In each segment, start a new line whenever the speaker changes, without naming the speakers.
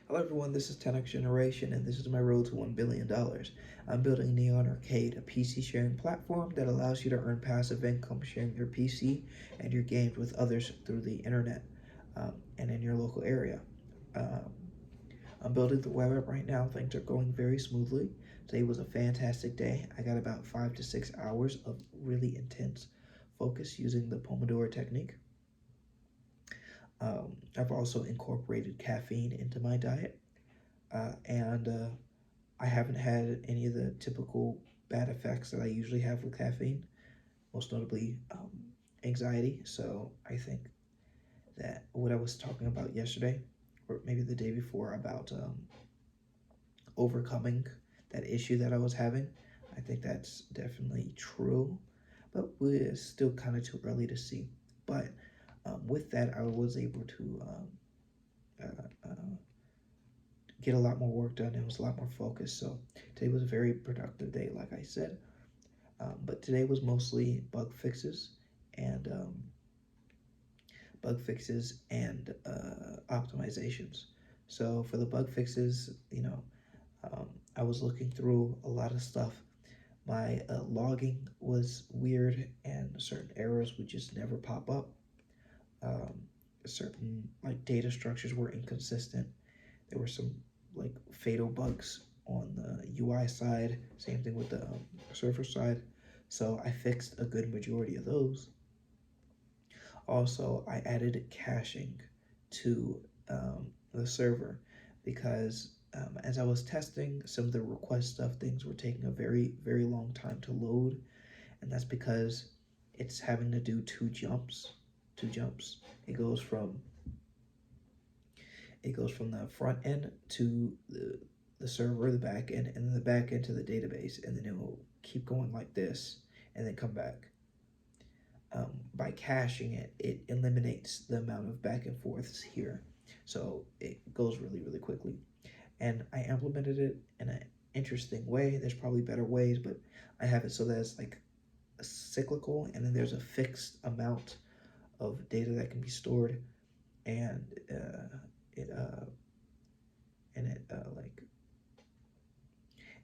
Hello everyone, this is 10X Generation and this is my road to $1 billion. I'm building Neon Arcade, a PC sharing platform that allows you to earn passive income sharing your PC and your games with others through the internet and in your local area. Um, I'm building the web app right now. Things are going very smoothly. Today was a fantastic day. I got about 5 to 6 hours of really intense focus using the Pomodoro technique. I've also incorporated caffeine into my diet, and I haven't had any of the typical bad effects that I usually have with caffeine, most notably anxiety. So I think that what I was talking about yesterday, or maybe the day before, about overcoming that issue that I was having, I think that's definitely true, but we're still kind of too early to see. But with that, I was able to get a lot more work done. It was a lot more focused. So today was a very productive day, like I said. But today was mostly and um, bug fixes and optimizations. So for the bug fixes, I was looking through a lot of stuff. My logging was weird, and certain errors would just never pop up. Um, certain like data structures were inconsistent. There were some like fatal bugs on the UI side. Same thing with the server side. So I fixed a good majority of those. Also, I added caching to the server because as I was testing some of the request stuff, things were taking a very, very long time to load. And that's because it's having to do two jumps. It goes from the front end to the server, the back end, and then the back end to the database, and then it will keep going like this, and then come back. By caching it, it eliminates the amount of back and forths here, so it goes really, really quickly. And I implemented it in an interesting way. There's probably better ways, but I have it so that it's like a cyclical, and then there's a fixed amount of data that can be stored, and it uh, like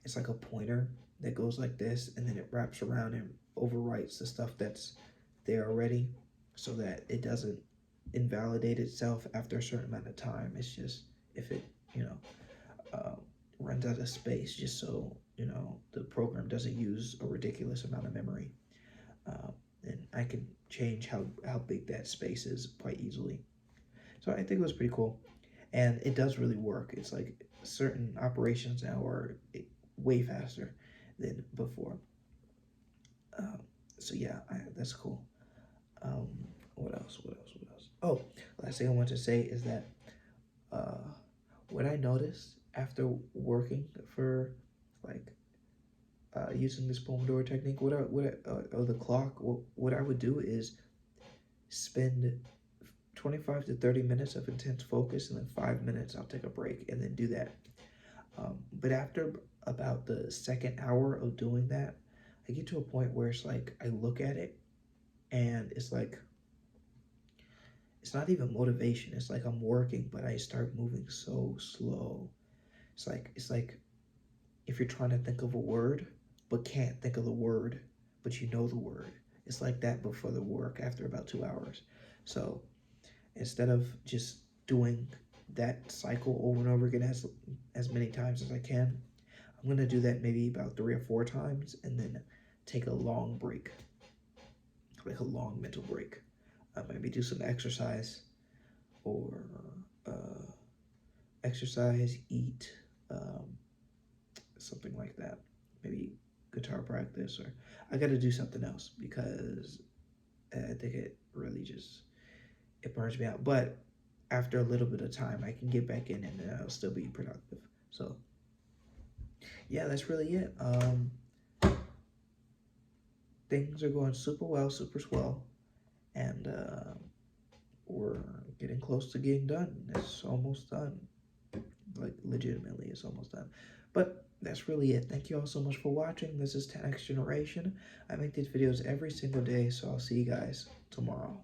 it's like a pointer that goes like this, and then it wraps around and overwrites the stuff that's there already, so that it doesn't invalidate itself after a certain amount of time. It's just if it uh, runs out of space, just so the program doesn't use a ridiculous amount of memory. Uh, and I can change how big that space is quite easily. So I think it was pretty cool, and it does really work. It's like certain operations now are way faster than before. Um, so yeah, that's cool. Um, what else? What else? What else? Oh, last thing I want to say is that uh, what I noticed after working for like using this Pomodoro technique, or the clock, what I would do is spend 25 to 30 minutes of intense focus, and then 5 minutes I'll take a break and then do that. But after about the second hour of doing that, I get to a point where it's like I look at it and it's like it's not even motivation. It's like I'm working, but I start moving so slow. It's like if you're trying to think of a word but can't think of the word, but you know the word. It's like that before the work after about 2 hours. So instead of just doing that cycle over and over again as many times as I can, I'm gonna do that maybe about 3 or 4 times, and then take a long break, like a long mental break. Maybe do some exercise, or uh, eat, um, something like that. Maybe guitar practice, or I got to do something else because I think it really just it burns me out. But after a little bit of time, I can get back in and I'll still be productive. So yeah, that's really it. Things are going super well, super swell, and we're getting close to getting done. It's almost done. Like legitimately, it's almost done. But that's really it. Thank you all so much for watching. This is 10X Generation. I make these videos every single day, so I'll see you guys tomorrow.